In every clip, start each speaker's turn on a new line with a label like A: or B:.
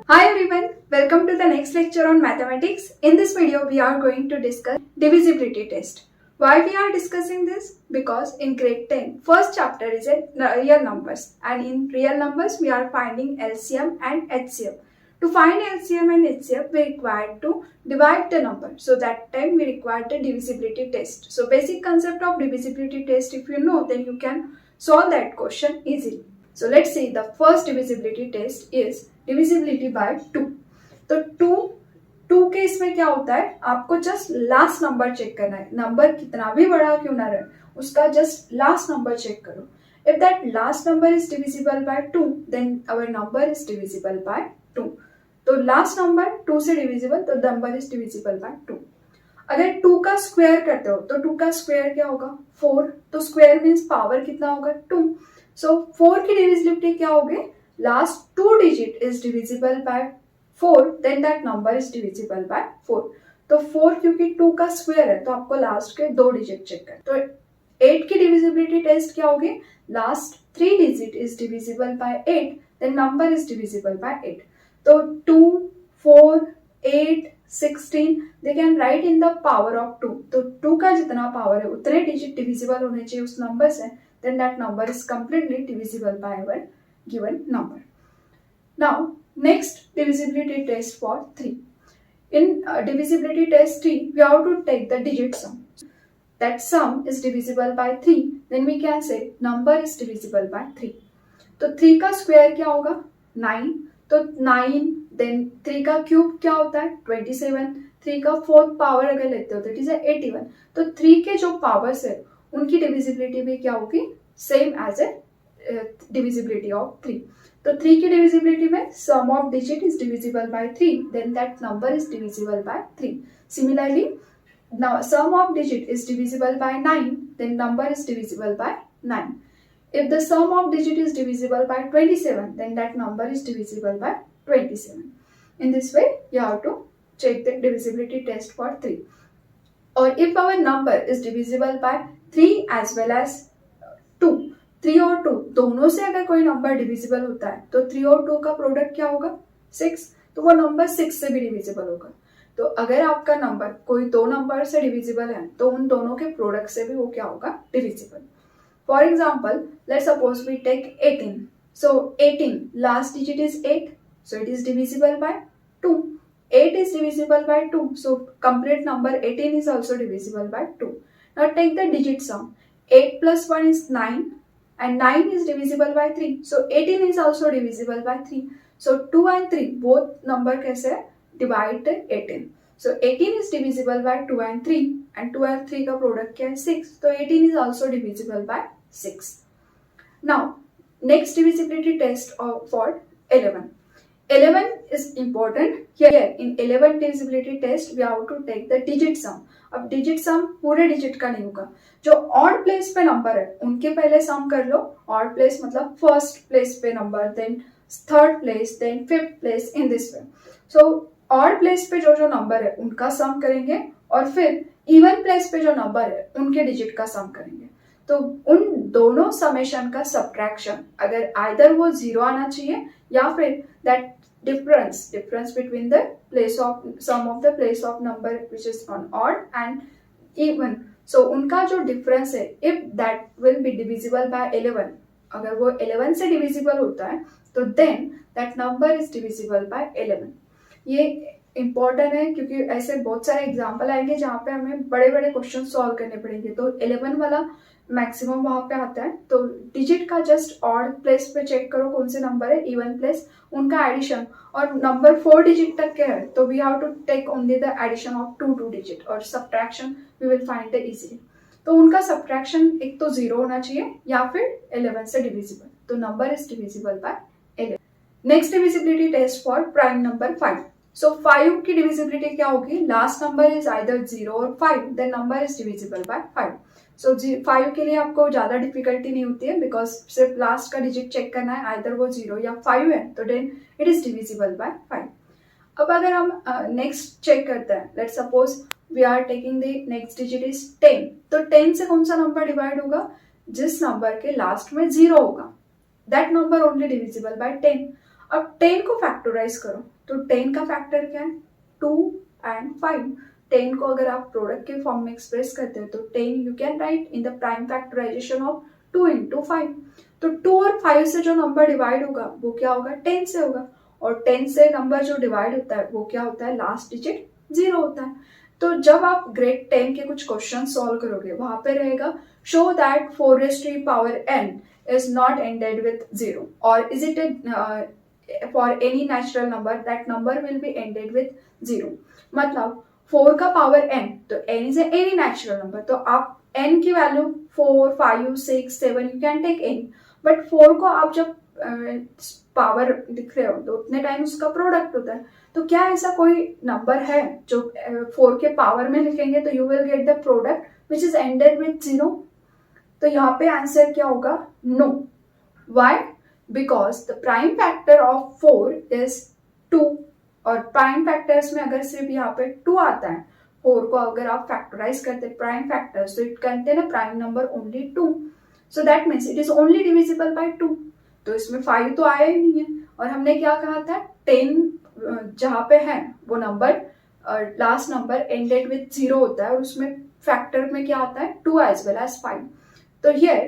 A: Hi everyone, welcome to the next lecture on mathematics. In this video, we are going to discuss divisibility test. Why we are discussing this? Because in grade 10, first chapter is real numbers, and in real numbers, we are finding LCM and HCM. To find LCM and HCM, we require to divide the number. So that time we require the divisibility test. So basic concept of divisibility test, if you know, then you can solve that question easily. So let's see, the first divisibility test is divisibility by 2. तो 2 के इसमें क्या होता है, आपको just last number check करना है. Number कितना भी बड़ा क्यों ना रहे, उसका जस्ट लास्ट नंबर चेक करो. If that last number is divisible by 2, then our number is divisible by 2. तो लास्ट नंबर 2 से डिविजिबल, तो नंबर इज डिविजिबल बाय 2. अगर 2 का स्क्वायर करते हो तो 2 का स्क्वायर क्या होगा, 4. तो स्क्वायर मीन्स पावर कितना होगा, 2. सो 4 की डिविजिबिलिटी क्या होगी, last 2 digit is divisible by 4, then that number is divisible by 4. तो 4 क्योंकि 2 का स्क्वायर है तो आपको लास्ट के 2 डिजिट चेक कर. तो 8 की डिविजिबिलिटी टेस्ट क्या होगी, last 3 digit is divisible by 8, then number is divisible by 8. तो 2, 4, 8, 16 they can write in the power of 2. तो 2 का जितना पावर है उतने डिजिट डिविजिबल होने चाहिए उस नंबर से, then that number is completely divisible by our given number. Now, next divisibility test for 3. In divisibility test 3, we have to take the digit sum. That sum is divisible by 3, then we can say number is divisible by 3. तो 3 का square क्या होगा, 9. तो 9, then 3 का cube क्या होता है, 27. 3 का फोर्थ पावर अगर लेते हो तो इट इज 81. तो 3 के जो पावर्स है उनकी डिविजिबिलिटी भी क्या होगी, same as a divisibility of 3. तो 3 की डिविजिबिलिटी में sum of digit is divisible by 3, then that number is divisible by 3. Similarly sum of digit is divisible by 9, then number is divisible by 9. If the sum of digit is divisible by 27, then that number is divisible by 27. In this way, you have to check the divisibility test for 3. Or if our number is divisible by 3 as well as 2, 3 और 2 दोनों से अगर कोई number divisible होता है तो 3 और 2 का प्रोडक्ट क्या होगा, 6. तो वो नंबर 6 से भी डिविजिबल होगा. तो अगर आपका नंबर कोई दो नंबर से डिविजिबल है तो उन दोनों के प्रोडक्ट से भी वो क्या होगा, divisible. For example, let's suppose we take 18. So 18, last digit is 8. So it is divisible by 2. 8 is divisible by 2. So complete number 18 is also divisible by 2. Now take the digit sum. 8 plus 1 is 9. And 9 is divisible by 3. So 18 is also divisible by 3. So 2 and 3, both number कैसे divide 18. So 18 is divisible by 2 and 3. And 2 and 3 का product क्या है, 6. तो 18 is also divisible by 6. Now, next divisibility test for 11. 11 is important. Here in 11 divisibility test, we have to take the digit sum. अब digit sum पूरे digit का नहीं होगा. जो odd place पे नंबर है उनके पहले sum कर लो. odd place मतलब first place पे number, then third place, then fifth place, in this way. So odd place पे जो नंबर है उनका sum करेंगे और फिर even place पे जो नंबर है उनके डिजिट का सम करेंगे. तो उन दोनों समेशन का सब्ट्रैक्शन अगर आइदर वो 0 आना चाहिए या फिर that difference between the place of sum of the place of number which is on odd and even. So उनका जो डिफरेंस है, if that will be divisible by 11, अगर वो 11 से डिविजिबल होता है तो then that number is divisible by 11. ये इंपॉर्टेंट है क्योंकि ऐसे बहुत सारे एग्जाम्पल आएंगे जहाँ पे हमें बड़े बड़े क्वेश्चन सॉल्व करने पड़ेंगे. तो 11 वाला मैक्सिमम वहाँ पे आता है. तो डिजिट का जस्ट ऑड प्लेस पे चेक करो कौन से नंबर है, इवन प्लेस उनका एडिशन, और नंबर 4 डिजिट तक के है तो we have to take only the addition of 2 digit और subtraction we will find the easily. तो उनका सब्ट्रैक्शन एक तो 0 होना चाहिए या फिर 11 से डिविजिबल. तो number is divisible by 11. Next divisibility test for prime number 5. So 5 की डिविजिबिलिटी क्या होगी, लास्ट नंबर इज आइदर 0 और 5, then number is divisible by 5. So 5 के लिए आपको ज्यादा डिफिकल्टी नहीं होती है बिकॉज सिर्फ लास्ट का डिजिट चेक करना है, आइदर वो 0 या 5 है तो then it is divisible by 5. अब अगर हम नेक्स्ट चेक करते हैं, let's suppose we are taking the next digit is 10. तो 10 से कौन सा नंबर डिवाइड होगा, जिस नंबर के लास्ट में 0 होगा, that number only divisible by 10. अब 10 को फैक्टराइज करो तो 10 का फैक्टर क्या है 2 एंड 5। 10 को अगर आप प्रोडक्ट के फॉर्म में एक्सप्रेस करते हो तो 10 you can write in the prime factorization of 2 into 5। तो 2 और 5 से जो नंबर डिवाइड होगा वो क्या होगा 10 से होगा, और 10 से नंबर जो डिवाइड होता है वो क्या होता है लास्ट डिजिट 0 होता है। तो जब आप ग्रेड 10 के कुछ क्वेश्चन सॉल्व करोगे वहां पे रहेगा show that 4n is not ended with 0 or is it for any natural number that number will be ended with 0। मतलब 4 का पावर n, तो n is any natural number, तो आप n की value 4, 5, 6, 7 you can take n, but 4 को आप जब power दिख रहे हो तो उतने टाइम उसका प्रोडक्ट होता है। तो क्या ऐसा कोई नंबर है जो 4 के पावर में लिखेंगे तो you will get the product which is ended with 0। तो यहाँ पे आंसर क्या होगा no. Why? Because the prime factor of 4 is 2, और प्राइम फैक्टर्स में अगर सिर्फ यहाँ पे 2 आता है, 4 को अगर आप फैक्टराइज करते हैं प्राइम फैक्टर्स तो it contain a prime number only 2, so that means it is only divisible by 2। तो इसमें 5 तो आया ही नहीं है, और हमने क्या कहा था 10 जहाँ पे है वो number last number ended with 0 होता है, और उसमें फैक्टर में क्या आता है 2 as well as 5। So here,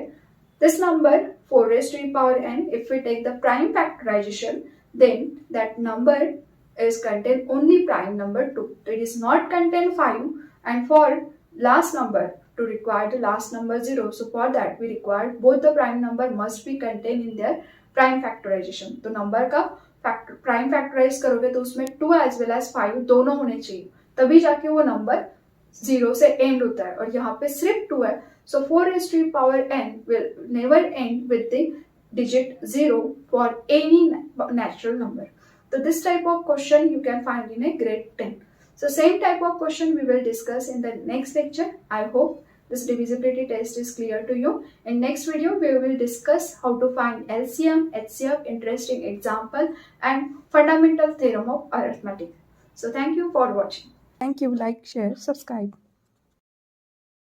A: this number 4 raised to the power n, if we take the prime factorization, then that number is contain only prime number 2. So it is not contain 5, and for last number to require the last number 0. So for that we require both the prime number must be contained in their prime factorization. तो number का prime factorize करोगे तो उसमें 2 as well as 5 दोनों होने चाहिए, तभी जाके वो number 0 से end होता है, और यहाँ पे सिर्फ 2 है। So 4 raised to the power n will never end with the digit 0 for any natural number. So this type of question you can find in a grade 10. So same type of question we will discuss in the next lecture. I hope this divisibility test is clear to you. In next video we will discuss how to find LCM, HCF, interesting example and fundamental theorem of arithmetic. So thank you for watching. Thank you. Like, share, subscribe.